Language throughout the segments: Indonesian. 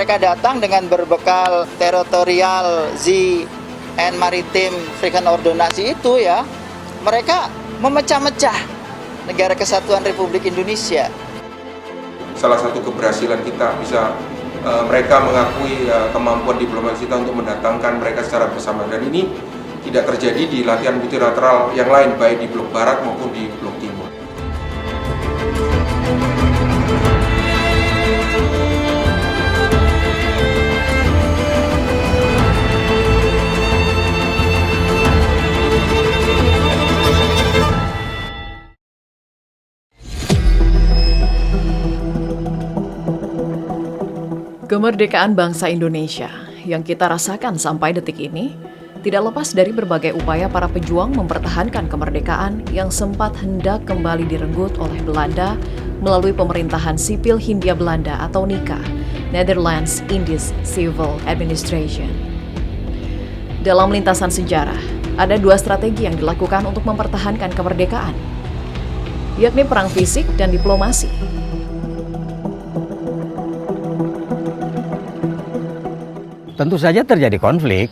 Mereka datang dengan berbekal teritorial sea and maritime frequent ordonansi itu ya, mereka memecah-mecah negara kesatuan Republik Indonesia. Salah satu keberhasilan kita bisa mereka mengakui kemampuan diplomasi kita untuk mendatangkan mereka secara bersama, dan ini tidak terjadi di latihan multilateral yang lain, baik di blok barat maupun di blok timur. Kemerdekaan bangsa Indonesia yang kita rasakan sampai detik ini tidak lepas dari berbagai upaya para pejuang mempertahankan kemerdekaan yang sempat hendak kembali direnggut oleh Belanda melalui pemerintahan sipil Hindia Belanda atau NICA, Netherlands Indies Civil Administration. Dalam lintasan sejarah, ada dua strategi yang dilakukan untuk mempertahankan kemerdekaan, yakni perang fisik dan diplomasi. Tentu saja terjadi konflik.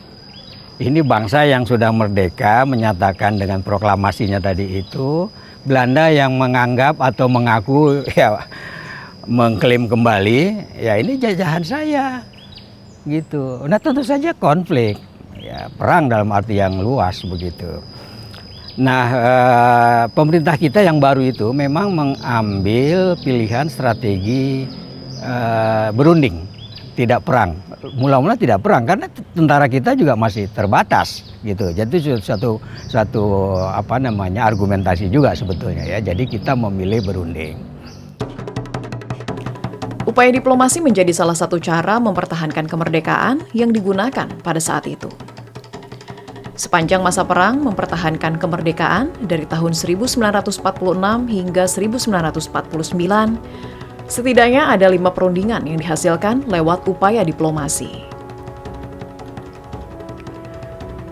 Ini bangsa yang sudah merdeka menyatakan dengan proklamasinya tadi itu, Belanda yang menganggap atau mengaku ya mengklaim kembali, ya ini jajahan saya gitu. Nah tentu saja konflik, ya perang dalam arti yang luas begitu. Nah pemerintah kita yang baru itu memang mengambil pilihan strategi berunding, tidak perang. Mula-mula tidak perang karena tentara kita juga masih terbatas gitu. Jadi satu argumentasi juga sebetulnya ya. Jadi kita memilih berunding. Upaya diplomasi menjadi salah satu cara mempertahankan kemerdekaan yang digunakan pada saat itu. Sepanjang masa perang mempertahankan kemerdekaan dari tahun 1946 hingga 1949, setidaknya ada 5 perundingan yang dihasilkan lewat upaya diplomasi.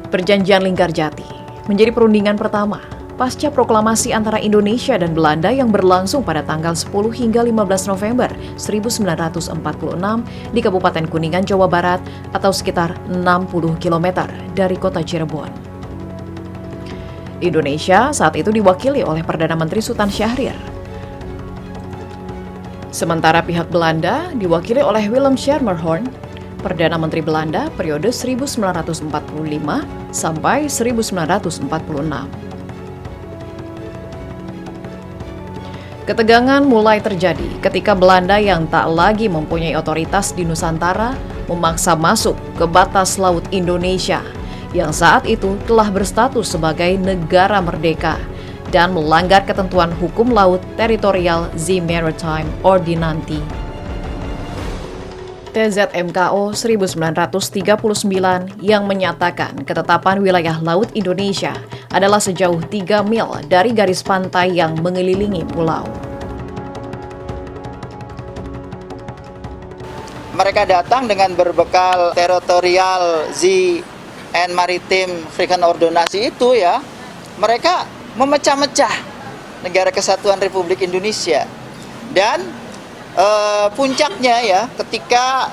Perjanjian Linggarjati menjadi perundingan pertama pasca proklamasi antara Indonesia dan Belanda yang berlangsung pada tanggal 10 hingga 15 November 1946 di Kabupaten Kuningan, Jawa Barat atau sekitar 60 km dari kota Cirebon. Indonesia saat itu diwakili oleh Perdana Menteri Sultan Syahrir. Sementara pihak Belanda diwakili oleh Willem Schermerhorn, Perdana Menteri Belanda periode 1945 sampai 1946. Ketegangan mulai terjadi ketika Belanda yang tak lagi mempunyai otoritas di Nusantara memaksa masuk ke batas laut Indonesia yang saat itu telah berstatus sebagai negara merdeka dan melanggar ketentuan hukum laut teritorial Sea Maritime Ordinancy TZMKO 1939 yang menyatakan ketetapan wilayah laut Indonesia adalah sejauh 3 mil dari garis pantai yang mengelilingi pulau. Mereka datang dengan berbekal teritorial sea and maritime frequent ordonansi itu ya, mereka memecah-mecah negara kesatuan Republik Indonesia. Dan puncaknya ya ketika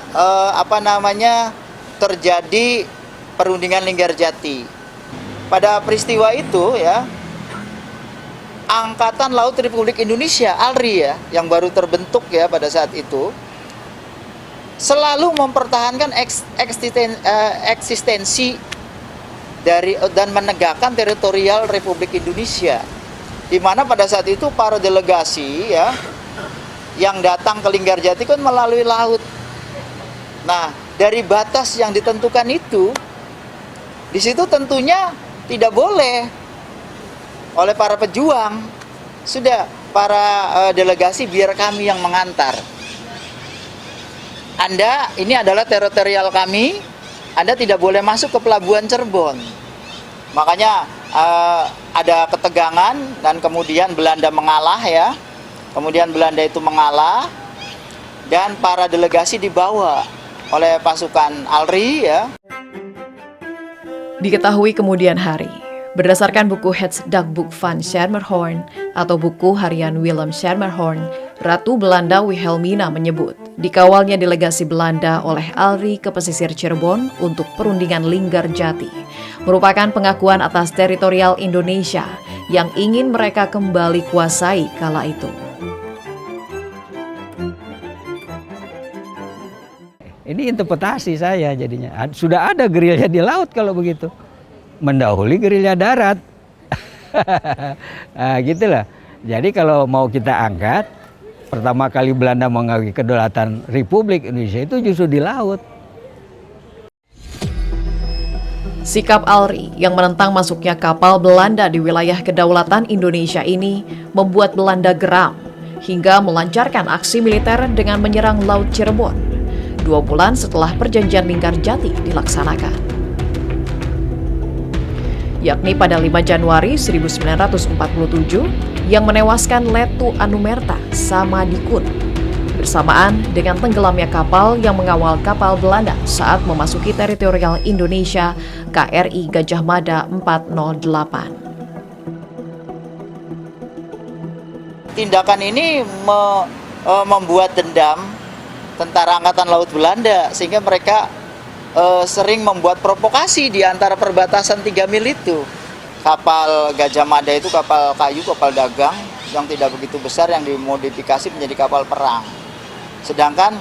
terjadi perundingan Linggarjati. Pada peristiwa itu ya, Angkatan Laut Republik Indonesia ALRI ya, yang baru terbentuk ya pada saat itu, selalu mempertahankan eksistensi dari dan menegakkan teritorial Republik Indonesia, di mana pada saat itu para delegasi ya yang datang ke Linggarjati kan melalui laut. Nah, dari batas yang ditentukan itu, di situ tentunya tidak boleh oleh para pejuang, sudah para delegasi biar kami yang mengantar. Anda, ini adalah teritorial kami, Anda tidak boleh masuk ke pelabuhan Cirebon. Makanya ada ketegangan dan kemudian Belanda mengalah ya. Kemudian Belanda itu mengalah dan para delegasi dibawa oleh pasukan ALRI ya. Diketahui kemudian hari, berdasarkan buku Hetsdagboek van Schermerhorn atau buku harian Willem Schermerhorn Ratu Belanda Wilhelmina menyebut, dikawalnya delegasi Belanda oleh Alri ke pesisir Cirebon untuk perundingan Linggarjati, merupakan pengakuan atas teritorial Indonesia yang ingin mereka kembali kuasai kala itu. Ini interpretasi saya jadinya. Sudah ada gerilya di laut kalau begitu. Mendahului gerilya darat. Nah, gitulah. Jadi kalau mau kita angkat, pertama kali Belanda mengakui kedaulatan Republik Indonesia itu justru di laut. Sikap Alri yang menentang masuknya kapal Belanda di wilayah kedaulatan Indonesia ini membuat Belanda geram hingga melancarkan aksi militer dengan menyerang Laut Cirebon 2 bulan setelah perjanjian Linggarjati dilaksanakan, yakni pada 5 Januari 1947 yang menewaskan Letu Anumerta Samadikun bersamaan dengan tenggelamnya kapal yang mengawal kapal Belanda saat memasuki teritorial Indonesia KRI Gajah Mada 408. Tindakan ini membuat dendam tentara Angkatan Laut Belanda, sehingga mereka sering membuat provokasi di antara perbatasan 3 mil itu. Kapal Gajah Mada itu kapal kayu, kapal dagang yang tidak begitu besar, yang dimodifikasi menjadi kapal perang. Sedangkan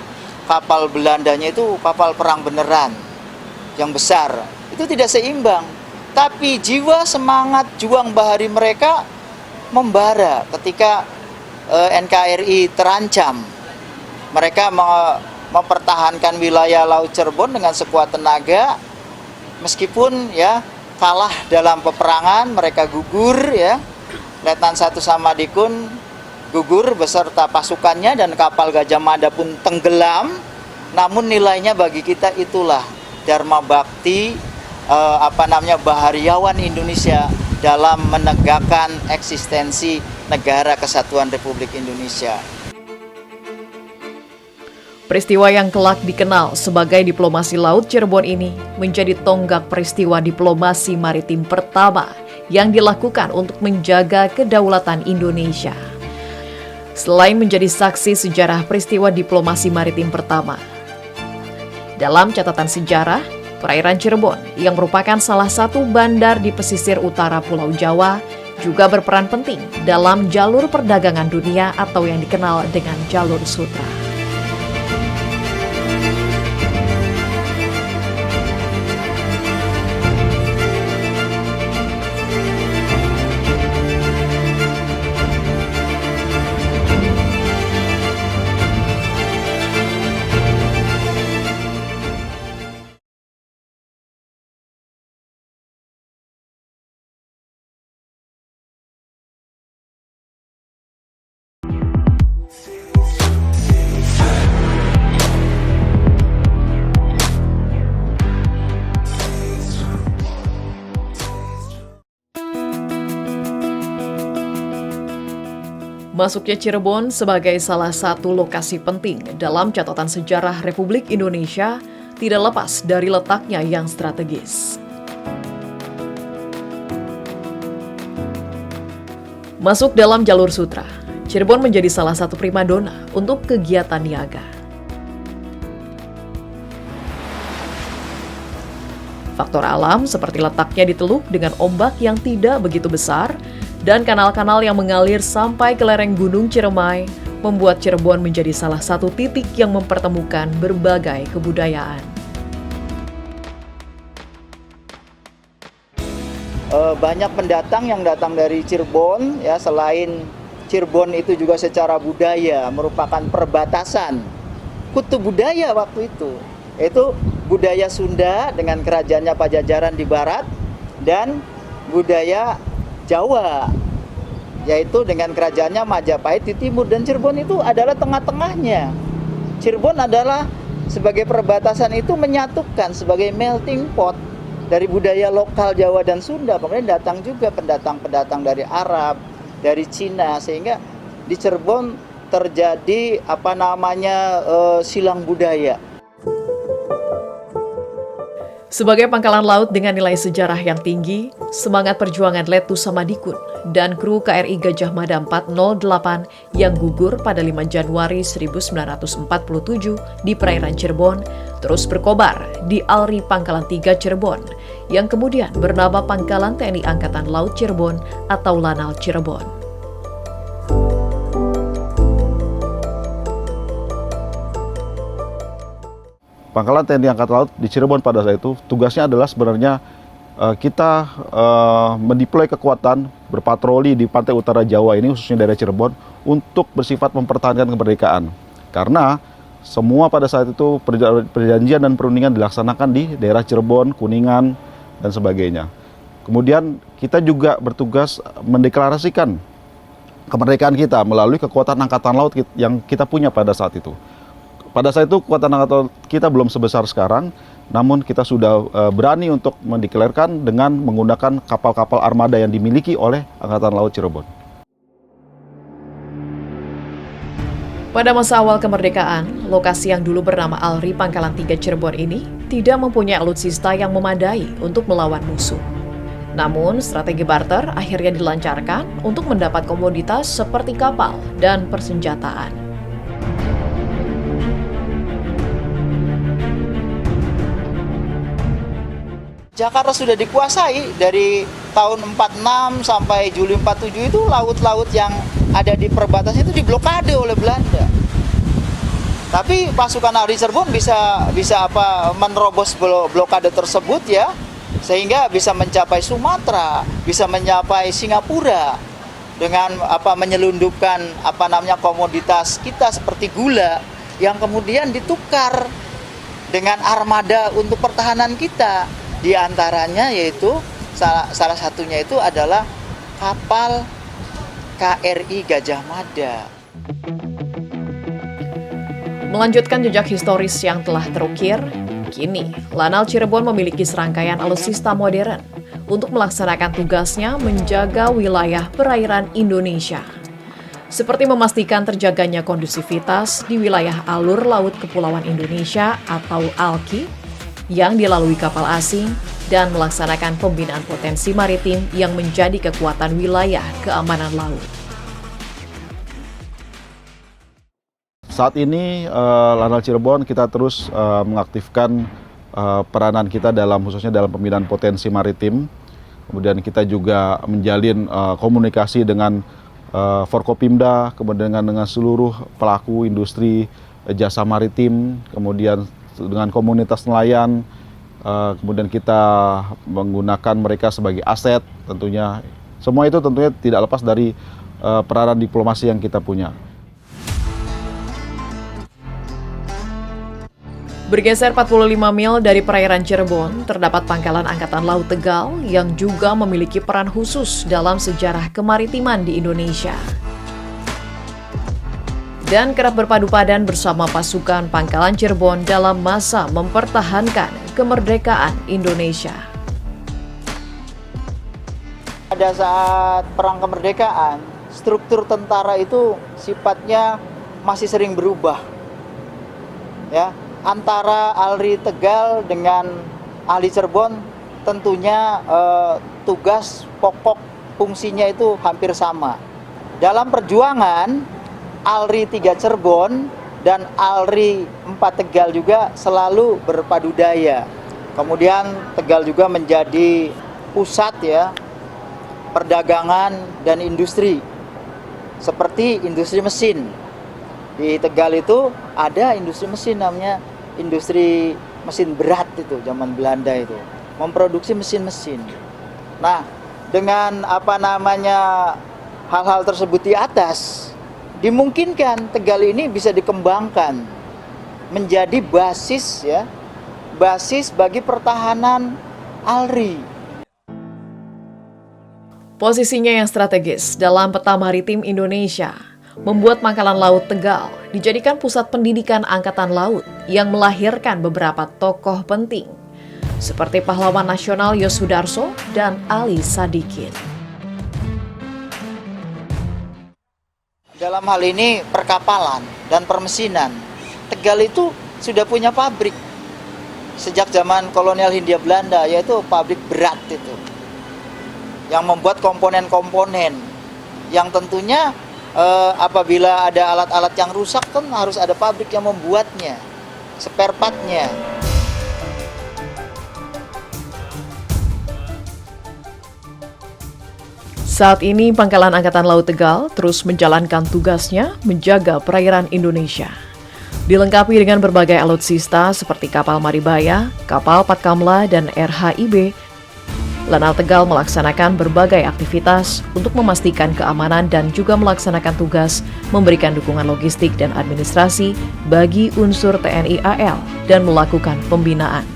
kapal Belandanya itu kapal perang beneran yang besar. Itu tidak seimbang. Tapi jiwa semangat juang bahari mereka membara ketika NKRI terancam. Mereka mempertahankan wilayah Laut Cirebon dengan sekuat tenaga, meskipun ya kalah dalam peperangan, mereka gugur ya. Letnan 1 Samadikun gugur beserta pasukannya dan kapal Gajah Mada pun tenggelam. Namun nilainya bagi kita itulah dharma bakti bahariawan Indonesia dalam menegakkan eksistensi Negara Kesatuan Republik Indonesia. Peristiwa yang kelak dikenal sebagai diplomasi Laut Cirebon ini menjadi tonggak peristiwa diplomasi maritim pertama yang dilakukan untuk menjaga kedaulatan Indonesia. Selain menjadi saksi sejarah peristiwa diplomasi maritim pertama, dalam catatan sejarah, perairan Cirebon yang merupakan salah satu bandar di pesisir utara Pulau Jawa juga berperan penting dalam jalur perdagangan dunia atau yang dikenal dengan jalur sutra. Masuknya Cirebon sebagai salah satu lokasi penting dalam catatan sejarah Republik Indonesia tidak lepas dari letaknya yang strategis. Masuk dalam jalur sutra, Cirebon menjadi salah satu primadona untuk kegiatan niaga. Faktor alam seperti letaknya di teluk dengan ombak yang tidak begitu besar dan kanal-kanal yang mengalir sampai ke lereng Gunung Ciremai membuat Cirebon menjadi salah satu titik yang mempertemukan berbagai kebudayaan. Banyak pendatang yang datang dari Cirebon, ya. Selain Cirebon itu juga secara budaya merupakan perbatasan kutub budaya waktu itu, yaitu budaya Sunda dengan kerajaannya Pajajaran di barat dan budaya Jawa, yaitu dengan kerajaannya Majapahit di timur, dan Cirebon itu adalah tengah-tengahnya. Cirebon adalah sebagai perbatasan itu menyatukan sebagai melting pot dari budaya lokal Jawa dan Sunda. Kemudian datang juga pendatang-pendatang dari Arab, dari Cina, sehingga di Cirebon terjadi silang budaya. Sebagai pangkalan laut dengan nilai sejarah yang tinggi, semangat perjuangan Letu Samadikun dan kru KRI Gajah Mada 408 yang gugur pada 5 Januari 1947 di perairan Cirebon terus berkobar di ALRI Pangkalan 3 Cirebon yang kemudian bernama Pangkalan TNI Angkatan Laut Cirebon atau Lanal Cirebon. Pangkalan TNI Angkatan Laut di Cirebon pada saat itu tugasnya adalah sebenarnya kita mendeploy kekuatan berpatroli di pantai utara Jawa ini khususnya daerah Cirebon untuk bersifat mempertahankan kemerdekaan. Karena semua pada saat itu perjanjian dan perundingan dilaksanakan di daerah Cirebon, Kuningan, dan sebagainya. Kemudian kita juga bertugas mendeklarasikan kemerdekaan kita melalui kekuatan Angkatan Laut yang kita punya pada saat itu. Pada saat itu kekuatan angkatan laut kita belum sebesar sekarang, namun kita sudah berani untuk mendeklarasikan dengan menggunakan kapal-kapal armada yang dimiliki oleh Angkatan Laut Cirebon. Pada masa awal kemerdekaan, lokasi yang dulu bernama ALRI Pangkalan 3 Cirebon ini tidak mempunyai alutsista yang memadai untuk melawan musuh. Namun, strategi barter akhirnya dilancarkan untuk mendapat komoditas seperti kapal dan persenjataan. Jakarta sudah dikuasai dari tahun 46 sampai Juli 47 itu laut-laut yang ada di perbatasan itu diblokade oleh Belanda. Tapi pasukan ALRI Cirebon bisa menerobos blokade tersebut ya, sehingga bisa mencapai Sumatera, bisa mencapai Singapura dengan menyelundupkan komoditas kita seperti gula yang kemudian ditukar dengan armada untuk pertahanan kita. Di antaranya yaitu salah satunya itu adalah kapal KRI Gajah Mada. Melanjutkan jejak historis yang telah terukir, kini Lanal Cirebon memiliki serangkaian alutsista modern untuk melaksanakan tugasnya menjaga wilayah perairan Indonesia. Seperti memastikan terjaganya kondusivitas di wilayah alur laut Kepulauan Indonesia atau ALKI yang dilalui kapal asing dan melaksanakan pembinaan potensi maritim yang menjadi kekuatan wilayah keamanan laut. Saat ini Lanal Cirebon kita terus mengaktifkan peranan kita khususnya dalam pembinaan potensi maritim. Kemudian kita juga menjalin komunikasi dengan Forkopimda, kemudian dengan seluruh pelaku industri jasa maritim, kemudian dengan komunitas nelayan, kemudian kita menggunakan mereka sebagai aset tentunya. Semua itu tentunya tidak lepas dari peranan diplomasi yang kita punya. Bergeser 45 mil dari perairan Cirebon, terdapat Pangkalan Angkatan Laut Tegal yang juga memiliki peran khusus dalam sejarah kemaritiman di Indonesia. Dan kerap berpadu padan bersama pasukan Pangkalan Cirebon dalam masa mempertahankan kemerdekaan Indonesia. Pada saat perang kemerdekaan, struktur tentara itu sifatnya masih sering berubah. Ya, antara ALRI Tegal dengan ALRI Cirebon tentunya tugas pokok fungsinya itu hampir sama. Dalam perjuangan ALRI 3 Cirebon dan ALRI 4 Tegal juga selalu berpadu daya. Kemudian Tegal juga menjadi pusat ya perdagangan dan industri seperti industri mesin. Di Tegal itu ada industri mesin namanya industri mesin berat itu zaman Belanda itu memproduksi mesin-mesin. Nah, dengan hal-hal tersebut di atas dimungkinkan Tegal ini bisa dikembangkan menjadi basis bagi pertahanan ALRI. Posisinya yang strategis dalam peta maritim Indonesia membuat Pangkalan Laut Tegal dijadikan pusat pendidikan Angkatan Laut yang melahirkan beberapa tokoh penting seperti pahlawan nasional Yosudarso dan Ali Sadikin. Dalam hal ini perkapalan dan permesinan, Tegal itu sudah punya pabrik sejak zaman kolonial Hindia Belanda, yaitu pabrik berat itu. Yang membuat komponen-komponen yang tentunya apabila ada alat-alat yang rusak kan harus ada pabrik yang membuatnya, spare part-nya. Saat ini Pangkalan Angkatan Laut Tegal terus menjalankan tugasnya menjaga perairan Indonesia. Dilengkapi dengan berbagai alutsista seperti kapal Maribaya, kapal Patkamla, dan RHIB, Lanal Tegal melaksanakan berbagai aktivitas untuk memastikan keamanan dan juga melaksanakan tugas memberikan dukungan logistik dan administrasi bagi unsur TNI AL dan melakukan pembinaan.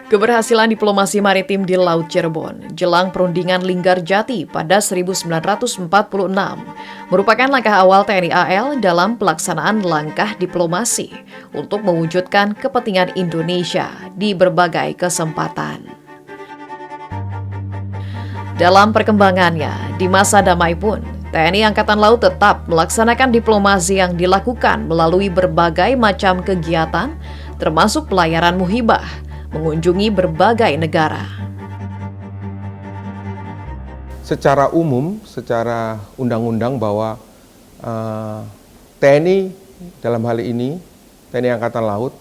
Keberhasilan diplomasi maritim di Laut Cirebon jelang perundingan Linggarjati pada 1946 merupakan langkah awal TNI AL dalam pelaksanaan langkah diplomasi untuk mewujudkan kepentingan Indonesia di berbagai kesempatan. Dalam perkembangannya, di masa damai pun, TNI Angkatan Laut tetap melaksanakan diplomasi yang dilakukan melalui berbagai macam kegiatan, termasuk pelayaran muhibah, mengunjungi berbagai negara. Secara umum, secara undang-undang bahwa TNI dalam hal ini, TNI Angkatan Laut,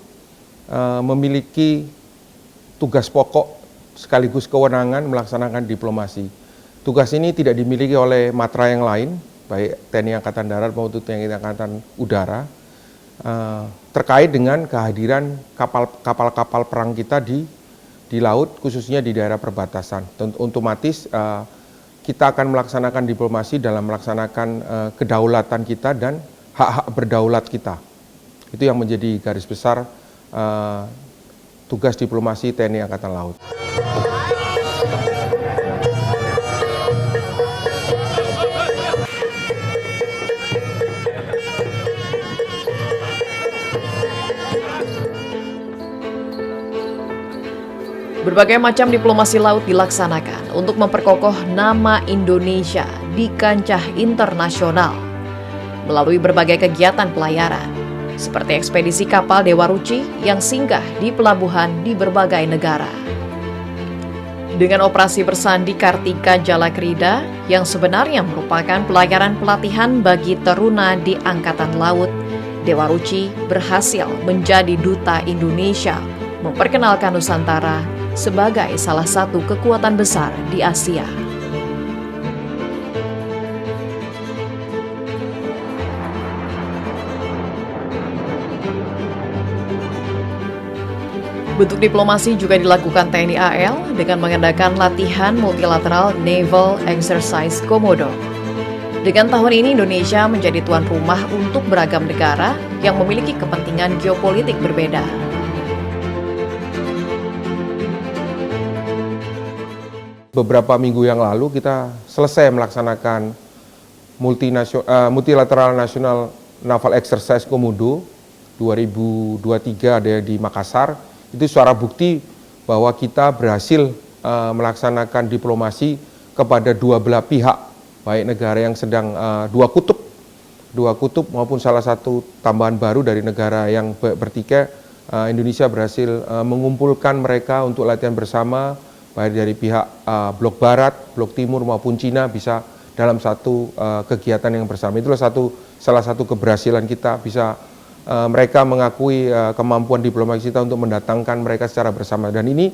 memiliki tugas pokok sekaligus kewenangan melaksanakan diplomasi. Tugas ini tidak dimiliki oleh matra yang lain, baik TNI Angkatan Darat maupun TNI Angkatan Udara, terkait dengan kehadiran kapal-kapal perang kita di laut, khususnya di daerah perbatasan. Otomatis kita akan melaksanakan diplomasi dalam melaksanakan kedaulatan kita dan hak-hak berdaulat kita. Itu yang menjadi garis besar tugas diplomasi TNI Angkatan Laut. Berbagai macam diplomasi laut dilaksanakan untuk memperkokoh nama Indonesia di kancah internasional melalui berbagai kegiatan pelayaran, seperti ekspedisi kapal Dewa Ruci yang singgah di pelabuhan di berbagai negara. Dengan operasi bersandi Kartika Jalakrida yang sebenarnya merupakan pelayaran pelatihan bagi teruna di Angkatan Laut, Dewa Ruci berhasil menjadi duta Indonesia memperkenalkan Nusantara sebagai salah satu kekuatan besar di Asia. Bentuk diplomasi juga dilakukan TNI AL dengan mengadakan latihan multilateral Naval Exercise Komodo. Dengan tahun ini Indonesia menjadi tuan rumah untuk beragam negara yang memiliki kepentingan geopolitik berbeda. Beberapa minggu yang lalu kita selesai melaksanakan multilateral national naval exercise Komodo 2023 ada di Makassar. Itu suara bukti bahwa kita berhasil melaksanakan diplomasi kepada dua belah pihak, baik negara yang sedang dua kutub maupun salah satu tambahan baru dari negara yang bertikai. Indonesia berhasil mengumpulkan mereka untuk latihan bersama, baik dari pihak blok barat, blok timur maupun Cina bisa dalam satu kegiatan yang bersama. Itulah salah satu keberhasilan kita, bisa mereka mengakui kemampuan diplomasi kita untuk mendatangkan mereka secara bersama. Dan ini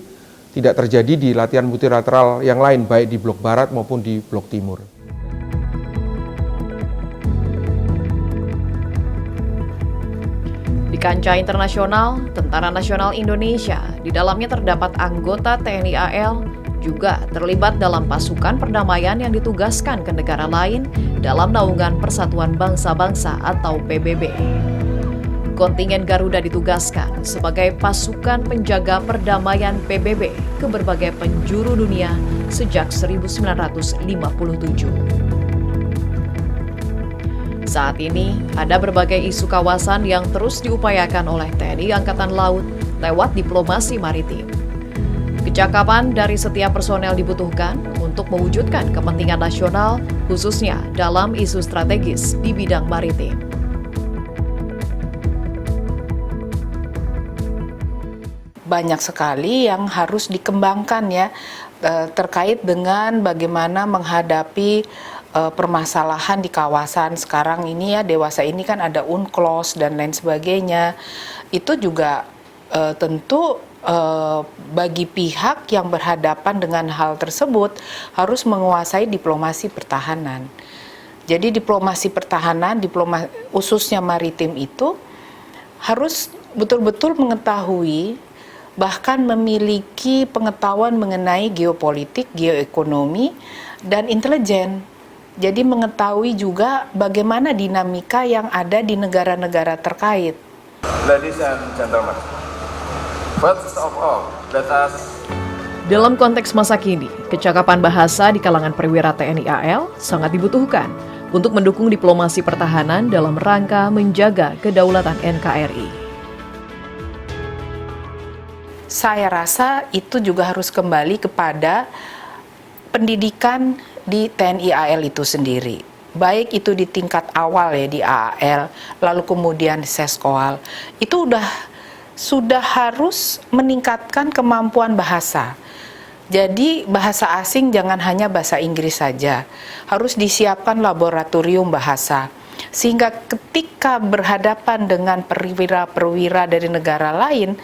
tidak terjadi di latihan multilateral yang lain, baik di blok barat maupun di blok timur. Di kancah internasional, Tentara Nasional Indonesia, di dalamnya terdapat anggota TNI AL, juga terlibat dalam pasukan perdamaian yang ditugaskan ke negara lain dalam naungan Persatuan Bangsa-Bangsa atau PBB. Kontingen Garuda ditugaskan sebagai pasukan penjaga perdamaian PBB ke berbagai penjuru dunia sejak 1957. Saat ini, ada berbagai isu kawasan yang terus diupayakan oleh TNI Angkatan Laut lewat diplomasi maritim. Kecakapan dari setiap personel dibutuhkan untuk mewujudkan kepentingan nasional, khususnya dalam isu strategis di bidang maritim. Banyak sekali yang harus dikembangkan ya, terkait dengan bagaimana menghadapi permasalahan di kawasan sekarang ini ya, dewasa ini kan ada UNCLOS dan lain sebagainya. Itu juga tentu bagi pihak yang berhadapan dengan hal tersebut harus menguasai diplomasi pertahanan. Jadi diplomasi pertahanan, khususnya maritim itu harus betul-betul mengetahui, bahkan memiliki pengetahuan mengenai geopolitik, geoekonomi, dan intelijen. Jadi mengetahui juga bagaimana dinamika yang ada di negara-negara terkait. Ladies and gentlemen, first of all, let us... Dalam konteks masa kini, kecakapan bahasa di kalangan perwira TNI AL sangat dibutuhkan untuk mendukung diplomasi pertahanan dalam rangka menjaga kedaulatan NKRI. Saya rasa itu juga harus kembali kepada pendidikan di TNI AL itu sendiri. Baik itu di tingkat awal ya di AAL, lalu kemudian di Seskoal. Itu sudah harus meningkatkan kemampuan bahasa. Jadi bahasa asing jangan hanya bahasa Inggris saja. Harus disiapkan laboratorium bahasa. Sehingga ketika berhadapan dengan perwira-perwira dari negara lain,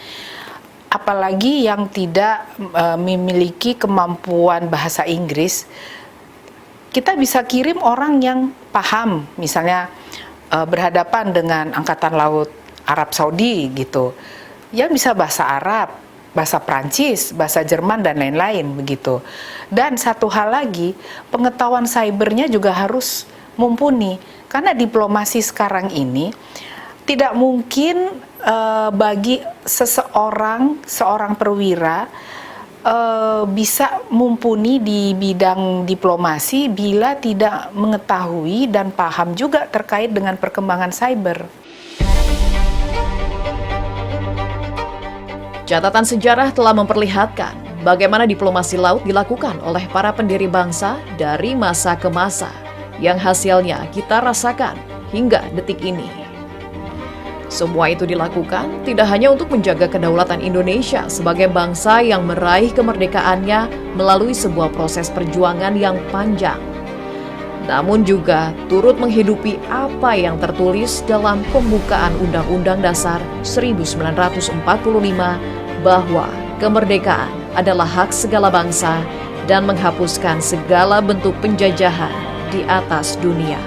apalagi yang tidak memiliki kemampuan bahasa Inggris, kita bisa kirim orang yang paham, misalnya berhadapan dengan Angkatan Laut Arab Saudi gitu, yang bisa bahasa Arab, bahasa Prancis, bahasa Jerman, dan lain-lain begitu. Dan satu hal lagi, pengetahuan cybernya juga harus mumpuni, karena diplomasi sekarang ini tidak mungkin bagi seorang perwira bisa mumpuni di bidang diplomasi bila tidak mengetahui dan paham juga terkait dengan perkembangan cyber. Catatan sejarah telah memperlihatkan bagaimana diplomasi laut dilakukan oleh para pendiri bangsa dari masa ke masa, yang hasilnya kita rasakan hingga detik ini. Semua itu dilakukan tidak hanya untuk menjaga kedaulatan Indonesia sebagai bangsa yang meraih kemerdekaannya melalui sebuah proses perjuangan yang panjang, namun juga turut menghidupi apa yang tertulis dalam pembukaan Undang-Undang Dasar 1945 bahwa kemerdekaan adalah hak segala bangsa dan menghapuskan segala bentuk penjajahan di atas dunia.